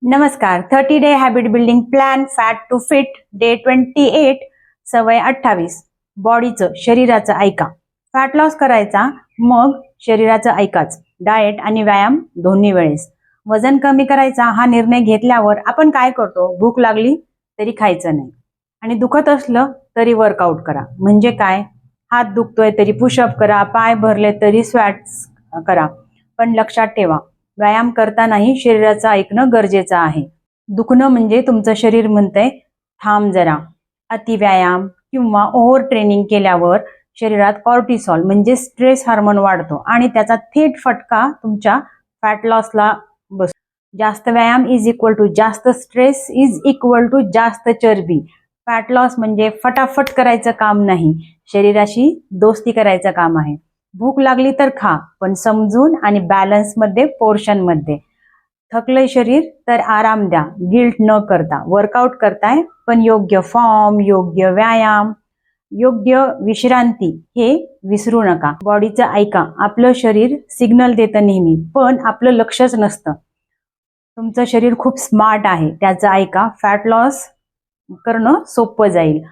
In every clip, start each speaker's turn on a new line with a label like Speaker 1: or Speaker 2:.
Speaker 1: नमस्कार. 30 day habit building plan fat to fit day 28 सवय 28. बॉडीचं शरीराचं ऐका. फॅट लॉस करायचा मग शरीराचं ऐकाच. डाएट आणि व्यायाम दोन्ही वेळेस. वजन कमी करायचा हा निर्णय घेतल्यावर आपण काय करतो? भूक लागली तरी खायचं नाही आणि दुखत असलं तरी वर्कआउट करा. म्हणजे काय? हात दुखतोय तरी पुशअप करा, पाय भरले तरी स्क्वॅट्स करा. पण लक्षात ठेवा, व्यायाम करतानाही शरीराचं ऐकणं गरजेचं आहे. दुखणं म्हणजे तुमचं शरीर म्हणतंय थांब जरा. अतिव्यायाम किंवा ओव्हर ट्रेनिंग केल्यावर शरीरात कॉर्टिसॉल म्हणजे स्ट्रेस हार्मोन वाढतो आणि त्याचा थेट फटका तुमच्या फॅट लॉसला बसतो. जास्त व्यायाम इज इक्वल टू जास्त स्ट्रेस इज इक्वल टू जास्त चरबी. फॅट लॉस म्हणजे फटाफट करायचं काम नाही, शरीराशी दोस्ती करायचं काम आहे. भूक लागली तर खा, पण समजून आणि बॅलन्स मध्ये, पोर्शन मध्ये. थकलंय शरीर तर आराम द्या, गिल्ट न करता. वर्कआउट करताय पण योग्य फॉर्म, योग्य व्यायाम, योग्य विश्रांती हे विसरू नका. बॉडीचं ऐका. आपलं शरीर सिग्नल देतं नेहमी, पण आपलं लक्षच नसतं. तुमचं शरीर खूप स्मार्ट आहे, त्याचं ऐका. फॅट लॉस करणं सोपं जाईल.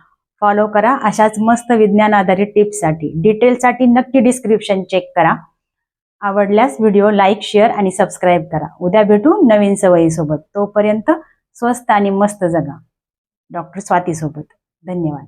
Speaker 1: फॉलो करा अशाच मस्त विज्ञान आधारित टिप्ससाठी. डिटेल्ससाठी नक्की डिस्क्रिप्शन चेक करा. आवडल्यास व्हिडिओ लाईक, शेअर आणि सबस्क्राईब करा. उद्या भेटू नवीन सवयीसोबत. तोपर्यंत स्वस्त आणि मस्त जगा. डॉक्टर स्वाती सोबत. धन्यवाद.